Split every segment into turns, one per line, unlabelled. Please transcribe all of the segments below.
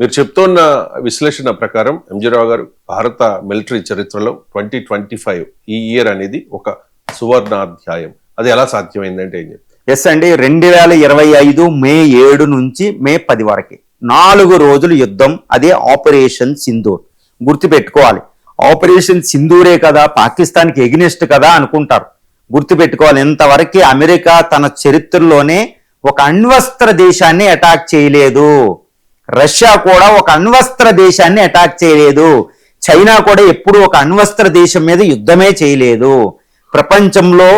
మీరు చెప్తున్న విశ్లేషణ ప్రకారం ఎంజీ రావు గారు భారత మిలిటరీ చరిత్రలో 2025 ఈ ఇయర్ అనేది ఒక సువర్ణాధ్యాయం. అది ఎలా సాధ్యమైందంటే ఏం చెప్తారు?
ఎస్ అండి, 2025 మే 7 నుంచి మే 10 వరకు 4 రోజులు యుద్ధం. అదే ఆపరేషన్ సింధూర్. గుర్తుపెట్టుకోవాలి, ఆపరేషన్ సింధూరే కదా పాకిస్తాన్కి ఎగ్నెస్ట్ కదా అనుకుంటారు. గుర్తుపెట్టుకోవాలి, ఇంతవరకు అమెరికా తన చరిత్రలోనే ఒక అణ్వస్త్ర దేశాన్ని అటాక్ చేయలేదు. రష్యా కూడా ఒక అణ్వస్త్ర దేశాన్ని అటాక్ చేయలేదు. చైనా కూడా ఎప్పుడు ఒక అణ్వస్త్ర దేశం మీద యుద్ధమే చేయలేదు. ప్రపంచంలో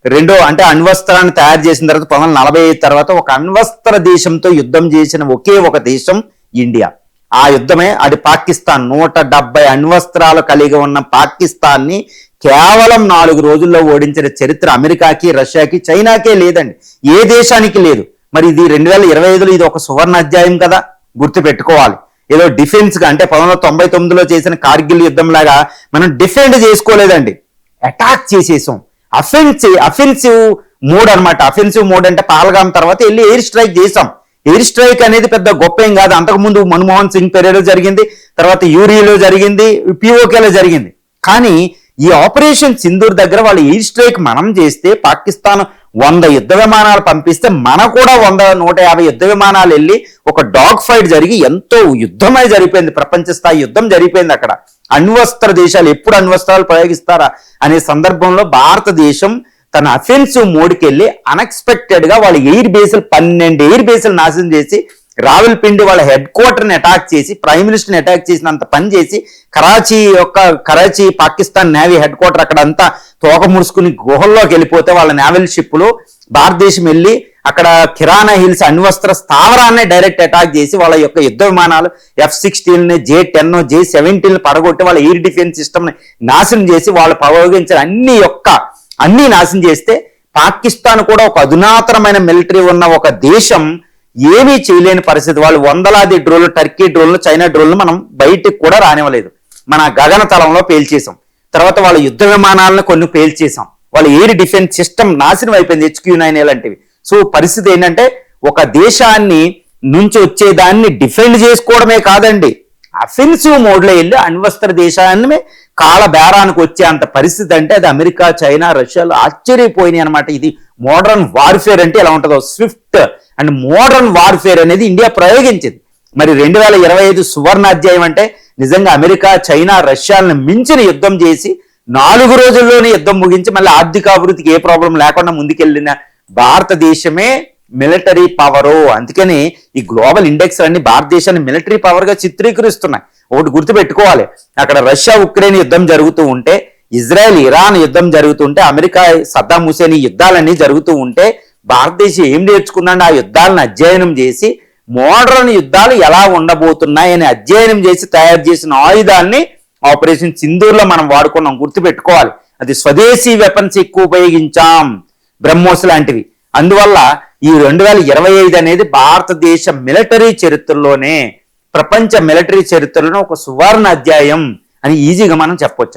రెండో అంటే అణ్వస్త్రాన్ని తయారు చేసిన తర్వాత 1945 తర్వాత ఒక అణ్వస్త్ర దేశంతో యుద్ధం చేసిన ఒకే ఒక దేశం ఇండియా. ఆ యుద్ధమే అది పాకిస్తాన్. 170 అణ్వస్త్రాలు కలిగి ఉన్న పాకిస్తాన్ని కేవలం 4 రోజుల్లో ఓడించిన చరిత్ర అమెరికాకి, రష్యాకి, చైనాకే లేదండి. ఏ దేశానికి లేదు. మరి ఇది 2025లో ఇది ఒక సువర్ణ అధ్యాయం కదా, గుర్తుపెట్టుకోవాలి. ఏదో డిఫెన్స్ గా అంటే 1999లో చేసిన కార్గిల్ యుద్ధం లాగా మనం డిఫెండ్ చేసుకోలేదండి, అటాక్ చేసేసాం. అఫెన్సివ్ మోడ్ అనమాట. అఫెన్సివ్ మోడ్ అంటే పహల్గామ్ తర్వాత వెళ్ళి ఎయిర్ స్ట్రైక్ చేసాం. ఎయిర్ స్ట్రైక్ అనేది పెద్ద గొప్ప ఏం కాదు. అంతకుముందు మన్మోహన్ సింగ్ పెరేలో జరిగింది, తర్వాత యూరియాలో జరిగింది, పిఓకేలో జరిగింది. కానీ ఈ ఆపరేషన్ సింధూర్ దగ్గర వాళ్ళు ఎయిర్ స్ట్రైక్ మనం చేస్తే పాకిస్తాన్ 100 యుద్ధ విమానాలు పంపిస్తే మన కూడా 100-150 యుద్ధ విమానాలు వెళ్ళి ఒక డాగ్ ఫైట్ జరిగి ఎంతో యుద్ధమే జరిగిపోయింది. ప్రపంచ స్థాయి యుద్ధం జరిగిపోయింది అక్కడ. అణ్వస్త్ర దేశాలు ఎప్పుడు అణ్వస్త్రాలు ప్రయోగిస్తారా అనే సందర్భంలో భారతదేశం తన అఫెన్సివ్ మోడ్కి వెళ్ళి అన్ఎక్స్పెక్టెడ్ గా వాళ్ళ ఎయిర్ బేస్లు 12 ఎయిర్ బేస్లు నాశనం చేసి, రావల్పిండి వాళ్ళ హెడ్ క్వార్టర్ని అటాక్ చేసి, ప్రైమ్ మినిస్టర్ని అటాక్ చేసినంత పని చేసి, Karachi Pakistan navy head quarter అక్కడ అంతా తోక ముడుచుకుని గుహల్లోకి వెళ్ళిపోతే వాళ్ళ నేవల్ షిప్లు భారతదేశం వెళ్ళి అక్కడ కిరాణా హిల్స్ అణ్వస్త్ర స్థావరాన్ని డైరెక్ట్ అటాక్ చేసి వాళ్ళ యొక్క యుద్ధ విమానాలు F-16, J-10, J-17 పడగొట్టి వాళ్ళ ఎయిర్ డిఫెన్స్ సిస్టమ్ని నాశనం చేసి వాళ్ళు ప్రయోగించిన అన్ని నాశనం చేస్తే పాకిస్తాన్ కూడా ఒక అధునాతనమైన మిలిటరీ ఉన్న ఒక దేశం ఏమీ చేయలేని పరిస్థితి. వాళ్ళు వందలాది డ్రోన్లు, టర్కీ డ్రోన్లు, చైనా డ్రోన్లు మనం బయటికి కూడా రానివ్వలేదు. మన గగన తలంలో పేల్చేసాం. తర్వాత వాళ్ళ యుద్ధ విమానాలను కొన్ని పేల్చేసాం. వాళ్ళ ఎయిర్ డిఫెన్స్ సిస్టమ్ నాశనం అయిపోయింది, HQ-9 లాంటివి. సో పరిస్థితి ఏంటంటే ఒక దేశాన్ని నుంచి వచ్చేదాన్ని డిఫెండ్ చేసుకోవడమే కాదండి, అఫెన్సివ్ మోడ్లో వెళ్ళి అణ్వస్త్ర దేశాన్ని కాల బేరానికి వచ్చే అంత పరిస్థితి. అంటే అది అమెరికా, చైనా, రష్యాలు ఆశ్చర్యపోయినాయి అనమాట. ఇది మోడర్న్ వార్ఫేర్ అంటే ఎలా ఉంటుందో, స్విఫ్ట్ అండ్ మోడర్న్ వార్ఫేర్ అనేది ఇండియా ప్రయోగించింది. మరి 2025 సువర్ణాధ్యాయం అంటే నిజంగా అమెరికా, చైనా, రష్యాలను మించిన యుద్ధం చేసి 4 రోజుల్లోనే యుద్ధం ముగించి మళ్ళీ ఆర్థిక అభివృద్ధికి ఏ ప్రాబ్లం లేకుండా ముందుకెళ్ళిన భారతదేశమే మిలిటరీ పవరు. అందుకని ఈ గ్లోబల్ ఇండెక్స్ అన్ని భారతదేశాన్ని మిలిటరీ పవర్ గా చిత్రీకరిస్తున్నాయి. ఒకటి గుర్తుపెట్టుకోవాలి, అక్కడ రష్యా ఉక్రెయిన్ యుద్ధం జరుగుతూ ఉంటే, ఇజ్రాయెల్ ఇరాన్ యుద్ధం జరుగుతుంటే, అమెరికా సద్దాం హుసేన్ యుద్ధాలన్నీ జరుగుతూ ఉంటే భారతదేశం ఏం నేర్చుకుందంటే ఆ యుద్ధాలను అధ్యయనం చేసి మోడర్న్ యుద్ధాలు ఎలా ఉండబోతున్నాయని అధ్యయనం చేసి తయారు చేసిన ఆయుధాన్ని ఆపరేషన్ సింధూర్లో మనం వాడుకున్నాం. గుర్తుపెట్టుకోవాలి, అది స్వదేశీ వెపన్స్ ఎక్కువ ఉపయోగించాం, బ్రహ్మోస్ లాంటివి. అందువల్ల ఈ 2025 అనేది భారతదేశ మిలిటరీ చరిత్రలోనే, ప్రపంచ మిలిటరీ చరిత్రలోనే ఒక సువర్ణ అధ్యాయం అని ఈజీగా మనం చెప్పొచ్చు.